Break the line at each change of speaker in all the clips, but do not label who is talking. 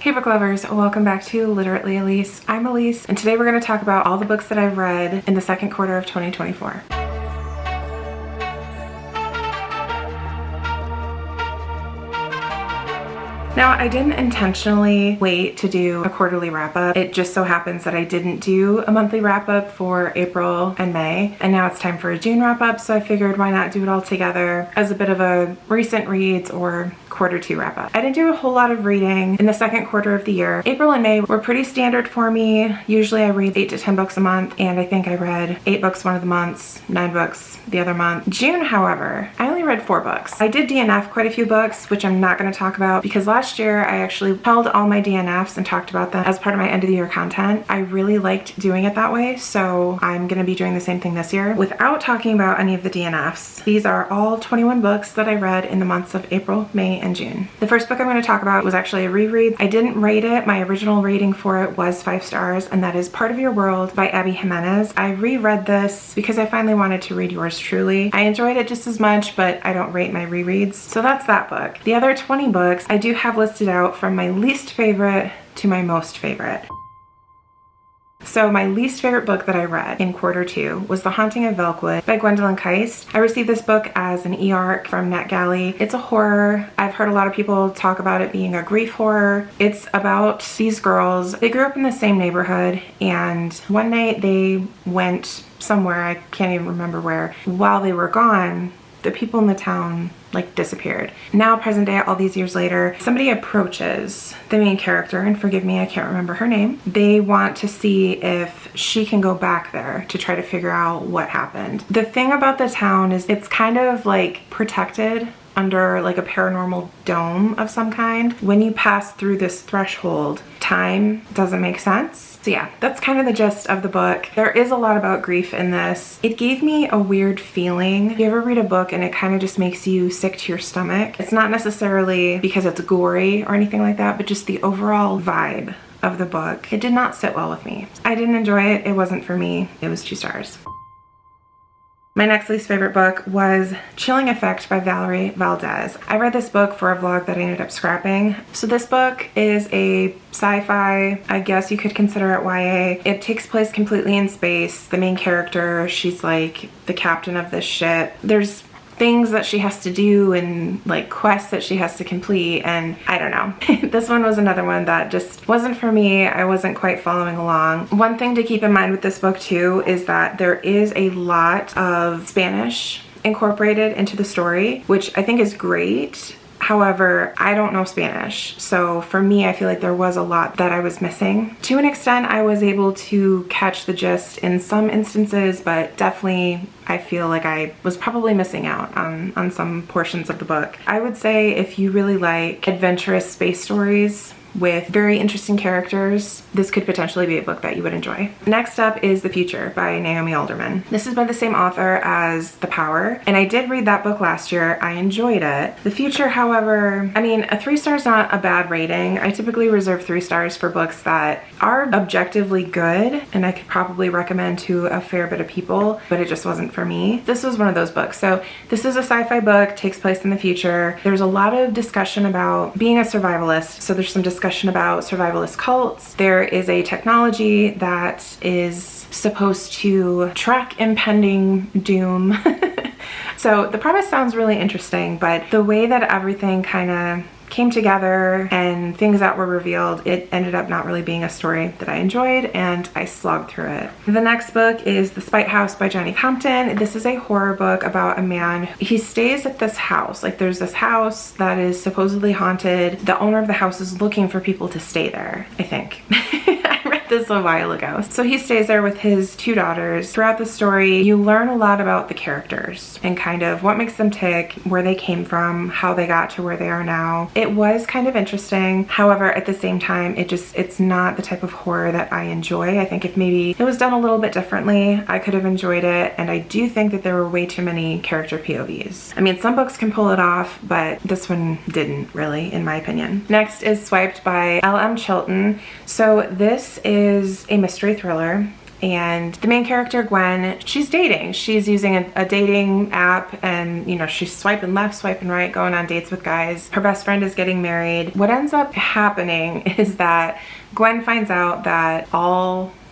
Hey book lovers, welcome back to Literately Elise. I'm Elise, and today we're going to talk about all the books that I've read in the second quarter of 2024. Now, I didn't intentionally wait to do a quarterly wrap-up. It just so happens that I didn't do a monthly wrap-up for April and May, and now it's time for a June wrap-up, so I figured why not do it all together as a bit of a recent reads or quarter two wrap-up. I didn't do a whole lot of reading in the second quarter of the year. April and May were pretty standard for me. Usually I read 8 to 10 books a month, and I think I read 8 books one of the months, 9 books the other month. June, however, I only read 4 books. I did DNF quite a few books, which I'm not going to talk about because last year I actually held all my DNFs and talked about them as part of my end of the year content. I really liked doing it that way, so I'm going to be doing the same thing this year without talking about any of the DNFs. These are all 21 books that I read in the months of April, May, and June. The first book I'm going to talk about was actually a reread. I didn't rate it. My original rating for it was 5 stars, and that is Part of Your World by Abby Jimenez. I reread this because I finally wanted to read Yours Truly. I enjoyed it just as much, but I don't rate my rereads. So that's that book. The other 20 books I do have listed out from my least favorite to my most favorite. So my least favorite book that I read in quarter two was The Haunting of Velkwood by Gwendolyn Keist. I received this book as an e-arc from NetGalley. It's a horror. I've heard a lot of people talk about it being a grief horror. It's about these girls. They grew up in the same neighborhood, and one night they went somewhere, I can't even remember where. While they were gone, the people in the town disappeared. Now, present day, all these years later, somebody approaches the main character, and forgive me, I can't remember her name. They want to see if she can go back there to try to figure out what happened. The thing about the town is it's kind of protected under a paranormal dome of some kind. When you pass through this threshold, time doesn't make sense. So yeah, that's kind of the gist of the book. There is a lot about grief in this. It gave me a weird feeling. If you ever read a book and it kind of just makes you sick to your stomach, it's not necessarily because it's gory or anything like that, but just the overall vibe of the book. It did not sit well with me. I didn't enjoy it. It wasn't for me. It was 2 stars. My next least favorite book was Chilling Effect by Valerie Valdez. I read this book for a vlog that I ended up scrapping. So this book is a sci-fi, I guess you could consider it YA. It takes place completely in space. The main character, she's like the captain of this ship. There's things that she has to do and quests that she has to complete, and I don't know. This one was another one that just wasn't for me. I wasn't quite following along. One thing to keep in mind with this book too is that there is a lot of Spanish incorporated into the story, which I think is great. However, I don't know Spanish, so for me, I feel like there was a lot that I was missing. To an extent, I was able to catch the gist in some instances, but definitely I feel like I was probably missing out on some portions of the book. I would say if you really like adventurous space stories with very interesting characters, this could potentially be a book that you would enjoy. Next up is The Future by Naomi Alderman. This is by the same author as The Power, and I did read that book last year. I enjoyed it. The Future, however, I mean, a 3 star is not a bad rating. I typically reserve 3 stars for books that are objectively good, and I could probably recommend to a fair bit of people, but it just wasn't for me. This was one of those books. So this is a sci-fi book, takes place in the future. There's a lot of discussion about being a survivalist, so there's some discussion about survivalist cults. There is a technology that is supposed to track impending doom. So the premise sounds really interesting, but the way that everything kind of came together and things that were revealed, it ended up not really being a story that I enjoyed, and I slogged through it. The next book is The Spite House by Johnny Compton. This is a horror book about a man. He stays at this house. There's this house that is supposedly haunted. The owner of the house is looking for people to stay there, I think. I read this a while ago. So he stays there with his 2 daughters. Throughout the story, you learn a lot about the characters and kind of what makes them tick, where they came from, how they got to where they are now. It was kind of interesting. However, at the same time, it's not the type of horror that I enjoy. I think if maybe it was done a little bit differently, I could have enjoyed it, and I do think that there were way too many character POVs. I mean, some books can pull it off, but this one didn't really, in my opinion. Next is Swiped by L.M. Chilton. So this is a mystery thriller. and the main character, Gwen, she's dating. She's using a dating app, and you know, she's swiping left, swiping right, going on dates with guys. Her best friend is getting married. What ends up happening is that Gwen finds out that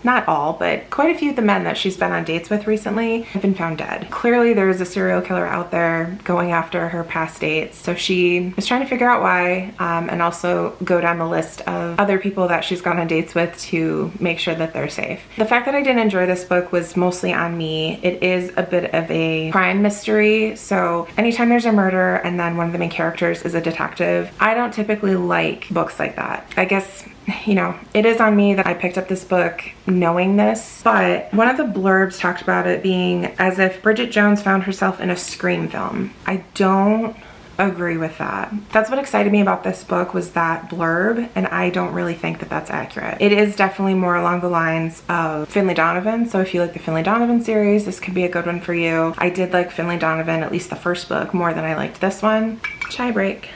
not all, but quite a few of the men that she's been on dates with recently have been found dead. Clearly there is a serial killer out there going after her past dates. So she is trying to figure out why, and also go down the list of other people that she's gone on dates with to make sure that they're safe. The fact that I didn't enjoy this book was mostly on me. It is a bit of a crime mystery. So anytime there's a murder and then one of the main characters is a detective, I don't typically like books like that. I guess, you know, it is on me that I picked up this book knowing this, but one of the blurbs talked about it being as if Bridget Jones found herself in a Scream film. I don't agree with that. That's what excited me about this book, was that blurb, and I don't really think that that's accurate. It is definitely more along the lines of Finlay Donovan, so if you like the Finlay Donovan series, this could be a good one for you. I did like Finlay Donovan, at least the first book, more than I liked this one. Chai break.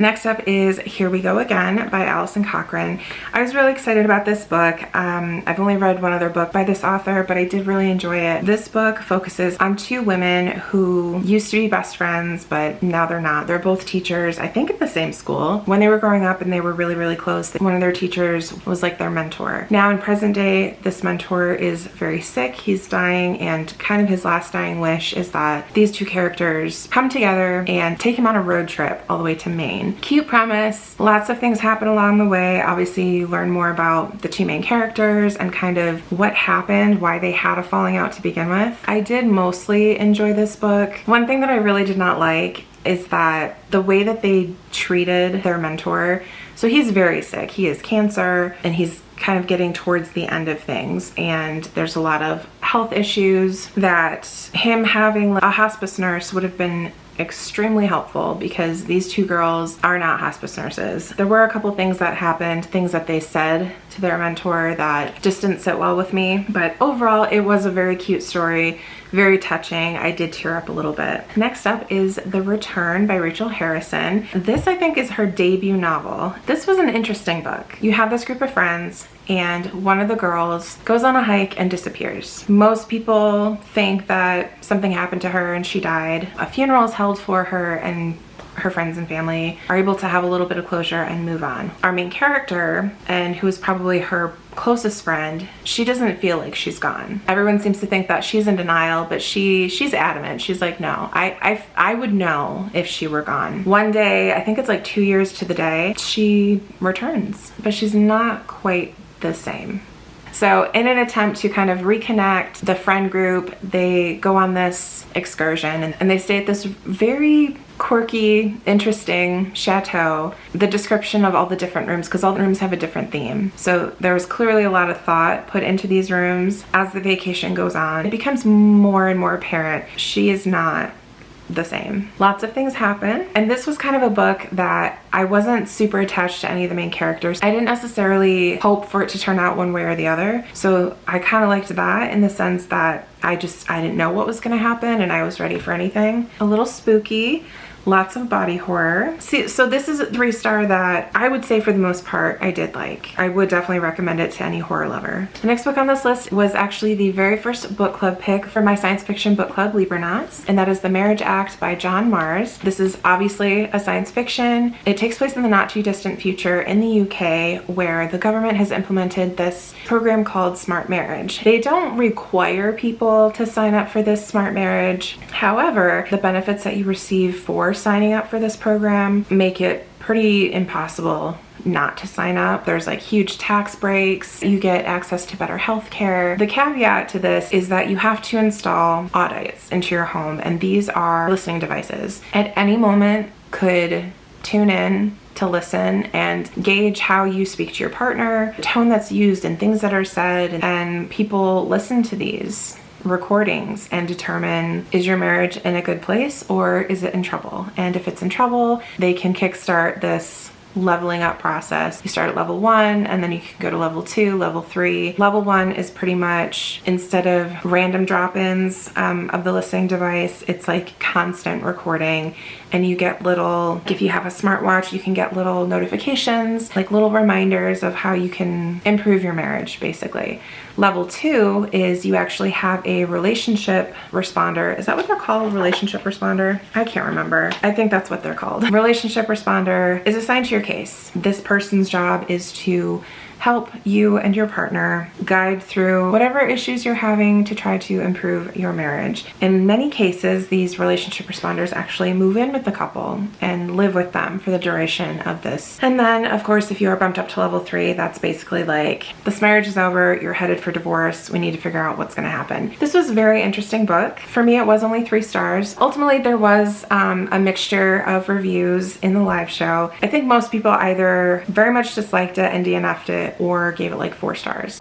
Next up is Here We Go Again by Alison Cochran. I was really excited about this book. I've only read one other book by this author, but I did really enjoy it. This book focuses on two women who used to be best friends, but now they're not. They're both teachers, I think at the same school. When they were growing up and they were really, really close, one of their teachers was like their mentor. Now in present day, this mentor is very sick. He's dying, and kind of his last dying wish is that these two characters come together and take him on a road trip all the way to Maine. Cute premise, lots of things happen along the way. Obviously you learn more about the two main characters and kind of what happened, why they had a falling out to begin with. I did mostly enjoy this book. One thing that I really did not like is that the way that they treated their mentor. So he's very sick, he has cancer, and he's kind of getting towards the end of things, and there's a lot of health issues that him having a hospice nurse would have been extremely helpful, because these two girls are not hospice nurses. There were a couple things that happened, things that they said to their mentor that just didn't sit well with me, but overall it was a very cute story, very touching. I did tear up a little bit. Next up is The Return by Rachel Harrison. This, I think, is her debut novel. This was an interesting book. You have this group of friends, and one of the girls goes on a hike and disappears. Most people think that something happened to her and she died. A funeral is held for her, and her friends and family are able to have a little bit of closure and move on. Our main character, and who is probably her closest friend, she doesn't feel like she's gone. Everyone seems to think that she's in denial, but she's adamant. She's like, no, I would know if she were gone. One day, I think it's like 2 years to the day, she returns, but she's not quite the same. So in an attempt to kind of reconnect the friend group, they go on this excursion, and they stay at this very quirky, interesting chateau. The description of all the different rooms, because all the rooms have a different theme. So there was clearly a lot of thought put into these rooms. As the vacation goes on, it becomes more and more apparent she is not the same. Lots of things happen, and this was kind of a book that I wasn't super attached to any of the main characters. I didn't necessarily hope for it to turn out one way or the other, so I kind of liked that in the sense that I didn't know what was going to happen, and I was ready for anything. A little spooky, lots of body horror. See, so this is a 3-star that I would say for the most part I did like. I would definitely recommend it to any horror lover. The next book on this list was actually the very first book club pick for my science fiction book club, Libernauts, and that is The Marriage Act by John Mars. This is obviously a science fiction. It takes place in the not too distant future in the UK, where the government has implemented this program called Smart Marriage. They don't require people to sign up for this Smart Marriage. However, the benefits that you receive for signing up for this program make it pretty impossible not to sign up. There's like huge tax breaks. You get access to better health care. The caveat to this is that you have to install audites into your home, and these are listening devices. At any moment could tune in to listen and gauge how you speak to your partner, the tone that's used and things that are said, and people listen to these recordings and determine, is your marriage in a good place or is it in trouble? And if it's in trouble, they can kickstart this leveling up process. You start at level 1 and then you can go to level 2, level 3. Level 1 is pretty much, instead of random drop-ins of the listening device, it's like constant recording, and you get little, if you have a smartwatch, you can get little notifications, like little reminders of how you can improve your marriage, basically. Level 2 is you actually have a relationship responder. Is that what they're called? Relationship responder? I can't remember. I think that's what they're called. Relationship responder is assigned to your case. This person's job is to help you and your partner guide through whatever issues you're having to try to improve your marriage. In many cases, these relationship responders actually move in with the couple and live with them for the duration of this. And then, of course, if you are bumped up to level 3, that's basically like, this marriage is over, you're headed for divorce, we need to figure out what's gonna happen. This was a very interesting book. For me, it was only 3 stars. Ultimately, there was a mixture of reviews in the live show. I think most people either very much disliked it and DNF'd it, or gave it like 4 stars.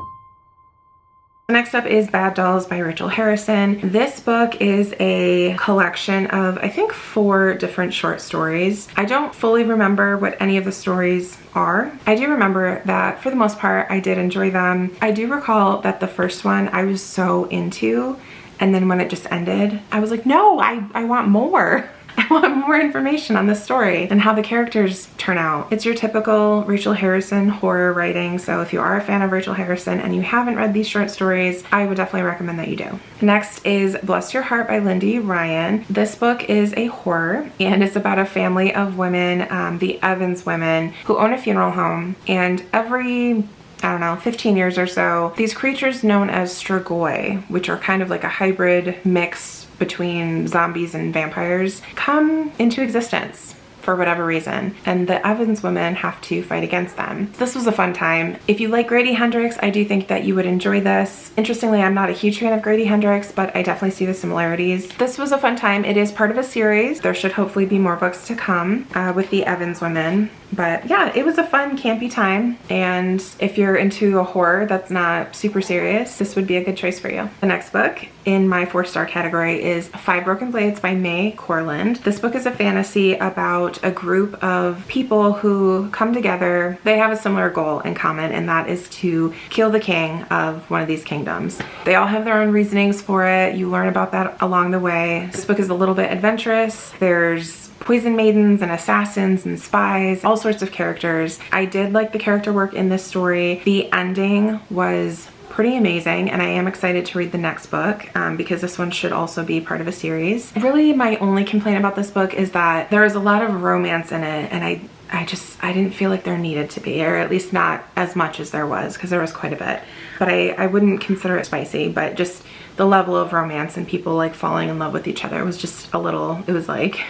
Next up is Bad Dolls by Rachel Harrison. This book is a collection of, I think, 4 different short stories. I don't fully remember what any of the stories are. I do remember that for the most part, I did enjoy them. I do recall that the first one I was so into, and then when it just ended, I was like, no, I want more. I want more information on this story and how the characters turn out. It's your typical Rachel Harrison horror writing, so if you are a fan of Rachel Harrison and you haven't read these short stories, I would definitely recommend that you do. Next is Bless Your Heart by Lindy Ryan. This book is a horror, and it's about a family of women, the Evans women, who own a funeral home, and every, I don't know, 15 years or so, these creatures known as strigoi, which are kind of like a hybrid mix between zombies and vampires, come into existence for whatever reason, and the Evans women have to fight against them. This was a fun time. If you like Grady Hendrix, I do think that you would enjoy this. Interestingly, I'm not a huge fan of Grady Hendrix, but I definitely see the similarities. This was a fun time. It is part of a series. There should hopefully be more books to come with the Evans women. But yeah, it was a fun, campy time, and if you're into a horror that's not super serious, this would be a good choice for you. The next book in my 4-star category is 5 Broken Blades by May Corland. This book is a fantasy about a group of people who come together. They have a similar goal in common, and that is to kill the king of one of these kingdoms. They all have their own reasonings for it. You learn about that along the way. This book is a little bit adventurous. There's poison maidens and assassins and spies, all sorts of characters. I did like the character work in this story. The ending was pretty amazing, and I am excited to read the next book because this one should also be part of a series. Really, my only complaint about this book is that there is a lot of romance in it, and I didn't feel like there needed to be, or at least not as much as there was, because there was quite a bit. But I wouldn't consider it spicy, but just the level of romance and people like falling in love with each other was just a little, it was like,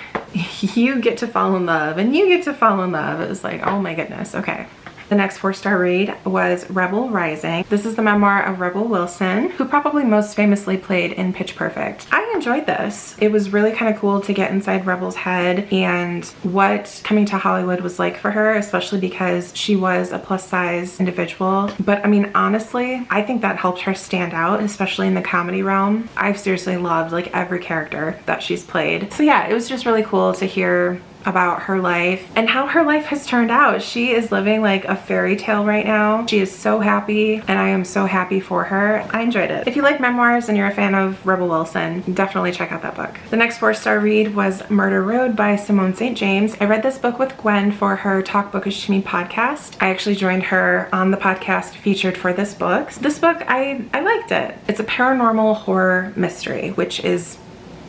you get to fall in love and you get to fall in love. It was like, oh my goodness, okay. The next 4-star read was Rebel Rising. This is the memoir of Rebel Wilson, who probably most famously played in Pitch Perfect. I enjoyed this. It was really kind of cool to get inside Rebel's head and what coming to Hollywood was like for her, especially because she was a plus-size individual. But I mean, honestly, I think that helped her stand out, especially in the comedy realm. I've seriously loved like every character that she's played. So yeah, it was just really cool to hear about her life and how her life has turned out. She is living like a fairy tale right now. She is so happy, and I am so happy for her. I enjoyed it. If you like memoirs and you're a fan of Rebel Wilson, definitely check out that book. The next 4-star read was Murder Road by Simone St. James. I read this book with Gwen for her Talk Bookish to Me podcast. I actually joined her on the podcast featured for this book. This book, I liked it. It's a paranormal horror mystery, which is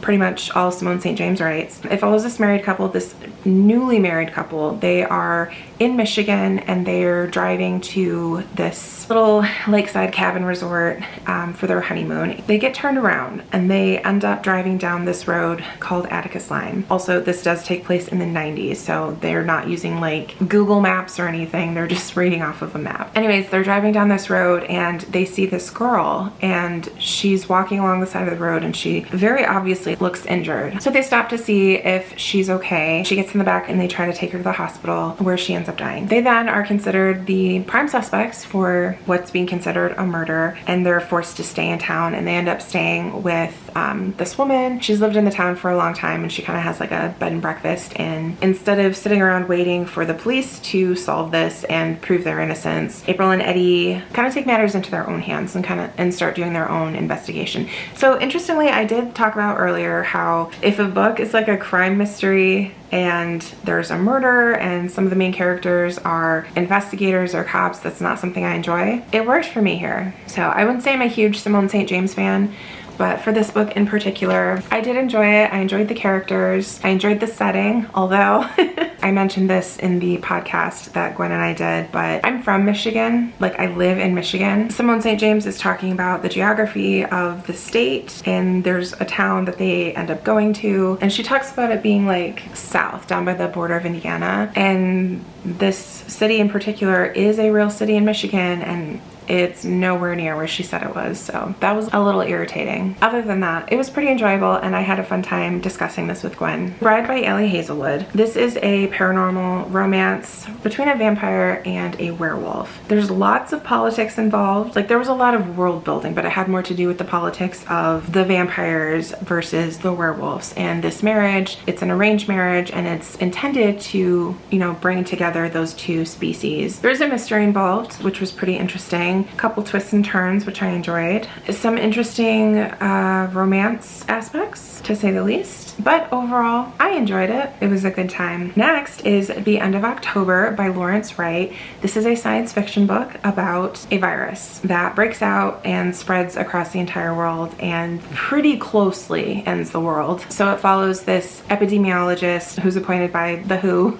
pretty much all Simone St. James writes. It follows this married couple, this newly married couple. They are in Michigan and they're driving to this little lakeside cabin resort for their honeymoon. They get turned around and they end up driving down this road called Atticus Line. Also, this does take place in the 90s, so they're not using like Google Maps or anything. They're just reading off of a map. Anyways, they're driving down this road and they see this girl, and she's walking along the side of the road and she very obviously looks injured. So they stop to see if she's okay. She gets in the back and they try to take her to the hospital, where she ends up dying. They then are considered the prime suspects for what's being considered a murder, and they're forced to stay in town, and they end up staying with this woman. She's lived in the town for a long time and she kind of has like a bed and breakfast, and instead of sitting around waiting for the police to solve this and prove their innocence, April and Eddie kind of take matters into their own hands and start doing their own investigation. So interestingly, I did talk about earlier how if a book is like a crime mystery and there's a murder and some of the main characters are investigators or cops. That's not something I enjoy. It worked for me here. So I wouldn't say I'm a huge Simone St. James fan, but for this book in particular, I did enjoy it. I enjoyed the characters. I enjoyed the setting, although I mentioned this in the podcast that Gwen and I did, but I'm from Michigan. Like, I live in Michigan. Simone St. James is talking about the geography of the state, and there's a town that they end up going to, and she talks about it being like south, down by the border of Indiana, and this city in particular is a real city in Michigan, and it's nowhere near where she said it was, so that was a little irritating. Other than that, it was pretty enjoyable, and I had a fun time discussing this with Gwen. Bride by Ellie Hazelwood. This is a paranormal romance between a vampire and a werewolf. There's lots of politics involved. Like, there was a lot of world building, but it had more to do with the politics of the vampires versus the werewolves. And this marriage, it's an arranged marriage, and it's intended to, you know, bring together those two species. There's a mystery involved, which was pretty interesting. Couple twists and turns, which I enjoyed. Some interesting romance aspects, to say the least. But overall, I enjoyed it. It was a good time. Next is The End of October by Lawrence Wright. This is a science fiction book about a virus that breaks out and spreads across the entire world and pretty closely ends the world. So it follows this epidemiologist who's appointed by the WHO,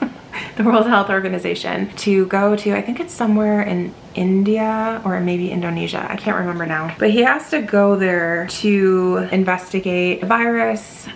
the World Health Organization, to go to, I think it's somewhere in India or maybe Indonesia, I can't remember now, but he has to go there to investigate the virus,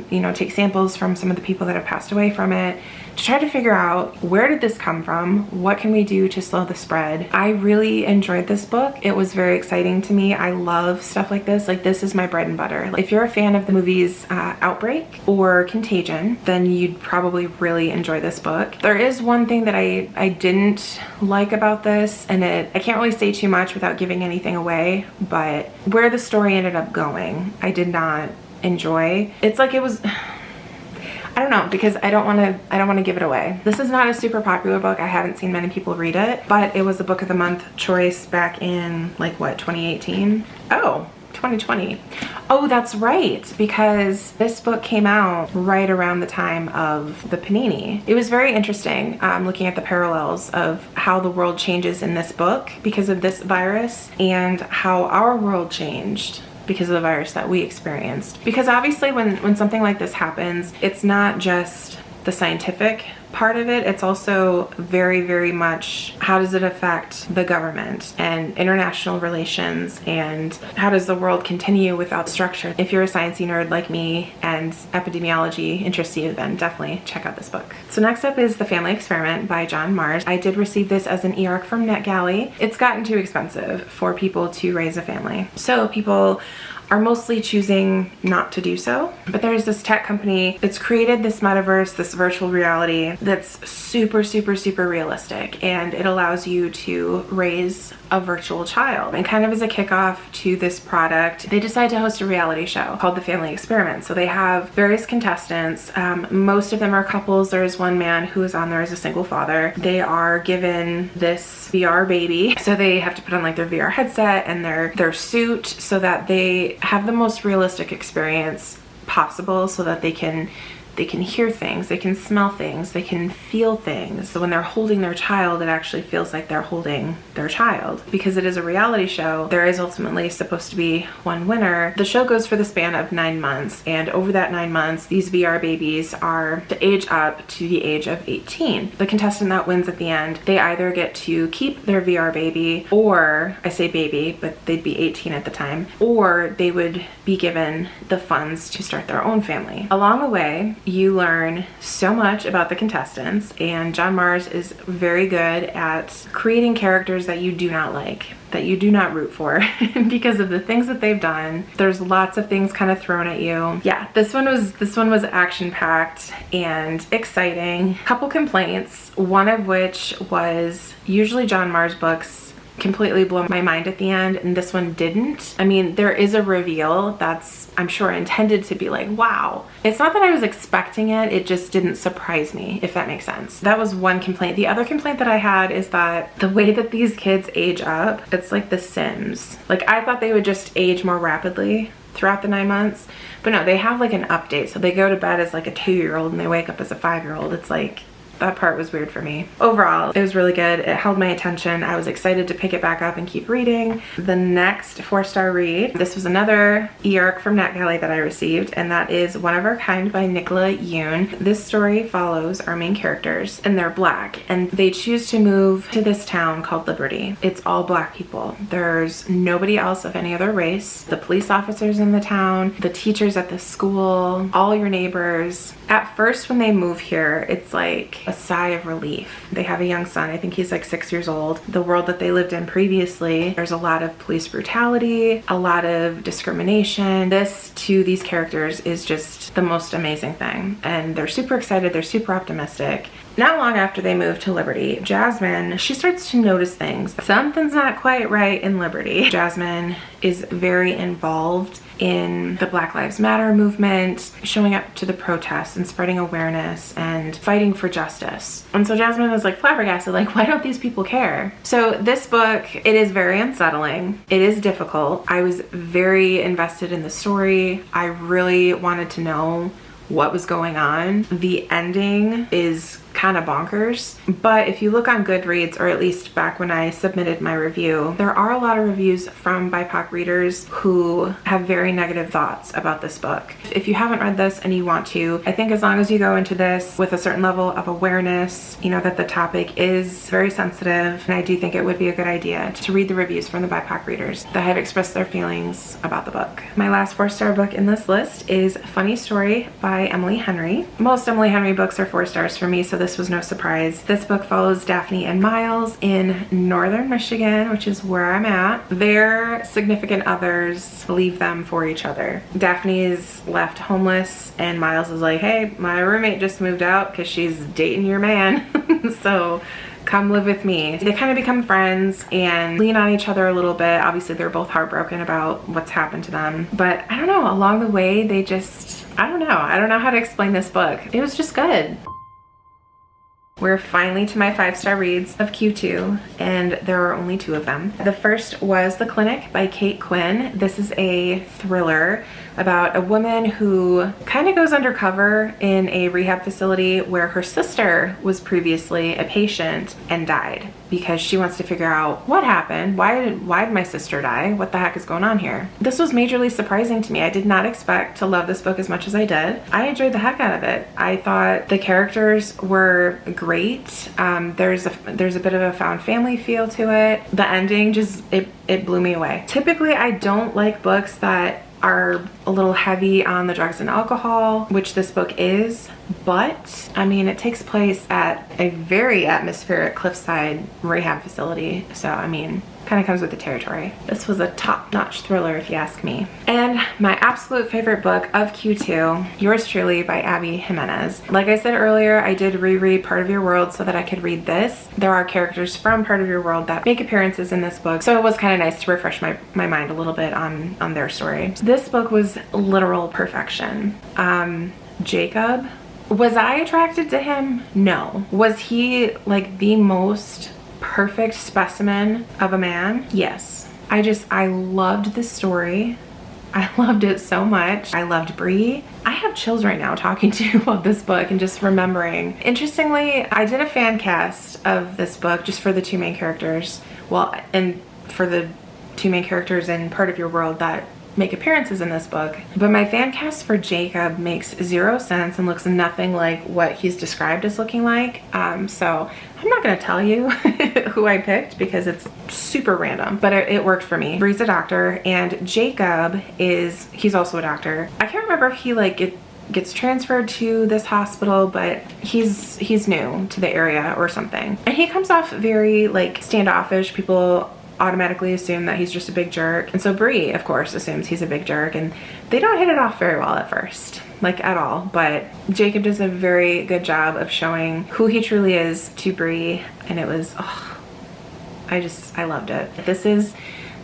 you know, take samples from some of the people that have passed away from it, to try to figure out, where did this come from? What can we do to slow the spread? I really enjoyed this book. It was very exciting to me. I love stuff like this. Like, this is my bread and butter. If you're a fan of the movies Outbreak or Contagion, then you'd probably really enjoy this book. There is one thing that I didn't like about this, and I can't really say too much without giving anything away, but where the story ended up going, I did not enjoy. It's like, it was, I don't know, because I don't want to give it away. This is not a super popular book. I haven't seen many people read it, but it was a book of the month choice back in, like, what, 2018? Oh, 2020. Oh, that's right, because this book came out right around the time of the Panini. It was very interesting looking at the parallels of how the world changes in this book because of this virus, and how our world changed because of the virus that we experienced. Because obviously when something like this happens, it's not just the scientific part of it, it's also very, very much, how does it affect the government and international relations, and how does the world continue without structure? If you're a sciencey nerd like me and epidemiology interests you, then definitely check out this book. So next up is The Family Experiment by John Marrs. I did receive this as an e-arc from NetGalley. It's gotten too expensive for people to raise a family, so people are mostly choosing not to do so. But there's this tech company that's created this metaverse, this virtual reality that's super, super, super realistic, and it allows you to raise a virtual child. And kind of as a kickoff to this product, they decide to host a reality show called The Family Experiment. So they have various contestants. Most of them are couples. There is one man who is on there as a single father. They are given this VR baby, so they have to put on like their VR headset and their suit so that they have the most realistic experience possible, so that they can hear things, they can smell things, they can feel things. So when they're holding their child, it actually feels like they're holding their child. Because it is a reality show, there is ultimately supposed to be one winner. The show goes for the span of 9 months, and over that 9 months, these VR babies are to age up to the age of 18. The contestant that wins at the end, they either get to keep their VR baby, or, I say baby, but they'd be 18 at the time, or they would be given the funds to start their own family. Along the way, you learn so much about the contestants, and John Marrs is very good at creating characters that you do not like, that you do not root for because of the things that they've done. There's lots of things kind of thrown at you. Yeah, this one was action-packed and exciting. Couple complaints, one of which was usually John Marrs books completely blow my mind at the end, and this one didn't. I mean, there is a reveal that's, I'm sure, intended to be like, wow. It's not that I was expecting it, it just didn't surprise me, if that makes sense. That was one complaint. The other complaint that I had is that the way that these kids age up, it's like The Sims. Like, I thought they would just age more rapidly, throughout the 9 months. But no, they have like an update. So they go to bed as like a 2-year-old and they wake up as a 5-year-old. It's like, that part was weird for me. Overall, it was really good. It held my attention. I was excited to pick it back up and keep reading. The next 4-star read, this was another e-arc from NetGalley that I received, and that is One of Our Kind by Nicola Yoon. This story follows our main characters, and they're Black, and they choose to move to this town called Liberty. It's all Black people. There's nobody else of any other race. The police officers in the town, the teachers at the school, all your neighbors. At first, when they move here, it's like a sigh of relief. They have a young son. I think he's like 6 years old. The world that they lived in previously, there's a lot of police brutality, a lot of discrimination. This, to these characters, is just the most amazing thing. And they're super excited. They're super optimistic. Not long after they move to Liberty, Jasmine, she starts to notice things. Something's not quite right in Liberty. Jasmine is very involved in the Black Lives Matter movement, showing up to the protests and spreading awareness and fighting for justice. And so Jasmine is like flabbergasted, like, why don't these people care? So this book, it is very unsettling. It is difficult. I was very invested in the story. I really wanted to know what was going on. The ending is kind of bonkers, but if you look on Goodreads, or at least back when I submitted my review, there are a lot of reviews from BIPOC readers who have very negative thoughts about this book. If you haven't read this and you want to, I think as long as you go into this with a certain level of awareness, you know that the topic is very sensitive, and I do think it would be a good idea to read the reviews from the BIPOC readers that have expressed their feelings about the book. My last 4-star book in this list is Funny Story by Emily Henry. Most Emily Henry books are 4 stars for me, so this was no surprise. This book follows Daphne and Miles in northern Michigan, which is where I'm at. Their significant others leave them for each other. Daphne is left homeless, and Miles is like, hey, my roommate just moved out because she's dating your man. So come live with me. They kind of become friends and lean on each other a little bit. Obviously, they're both heartbroken about what's happened to them. But I don't know, along the way, they just, I don't know how to explain this book. It was just good. We're finally to my 5-star reads of Q2, and there are only 2 of them. The first was The Clinic by Kate Quinn. This is a thriller about a woman who kind of goes undercover in a rehab facility where her sister was previously a patient and died, because she wants to figure out what happened. Why did my sister die? What the heck is going on here? This was majorly surprising to me. I did not expect to love this book as much as I did. I enjoyed the heck out of it. I thought the characters were great. There's a bit of a found family feel to it. The ending just, it blew me away. Typically, I don't like books that are a little heavy on the drugs and alcohol, which this book is, but I mean, it takes place at a very atmospheric cliffside rehab facility, so I mean, kind of comes with the territory. This was a top-notch thriller, if you ask me. And my absolute favorite book of Q2, Yours Truly by Abby Jimenez. Like I said earlier, I did reread Part of Your World so that I could read this. There are characters from Part of Your World that make appearances in this book, so it was kind of nice to refresh my mind a little bit on their story. This book was literal perfection. Jacob, was I attracted to him? No. Was he like the most perfect specimen of a man? Yes. I loved this story. I loved it so much. I loved Bree. I have chills right now talking to you about this book and just remembering. Interestingly, I did a fan cast of this book just for the 2 main characters. Well, and for the 2 main characters in Part of Your World that make appearances in this book, but my fan cast for Jacob makes 0 sense and looks nothing like what he's described as looking like. So I'm not gonna tell you who I picked because it's super random, but it worked for me. Bree's a doctor, and Jacob he's also a doctor. I can't remember if he gets transferred to this hospital, but he's new to the area or something, and he comes off very like standoffish. People automatically assume that he's just a big jerk, and so Bree of course assumes he's a big jerk, and they don't hit it off very well at first, like at all, but Jacob does a very good job of showing who he truly is to Bree, and it was, oh, I loved it. This is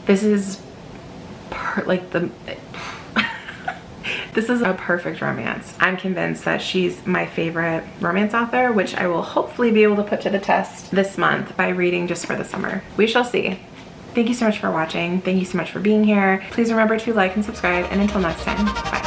this is a perfect romance. I'm convinced that she's my favorite romance author, which I will hopefully be able to put to the test this month by reading just for the summer. We shall see. Thank you so much for watching. Thank you so much for being here. Please remember to like and subscribe, and until next time, bye.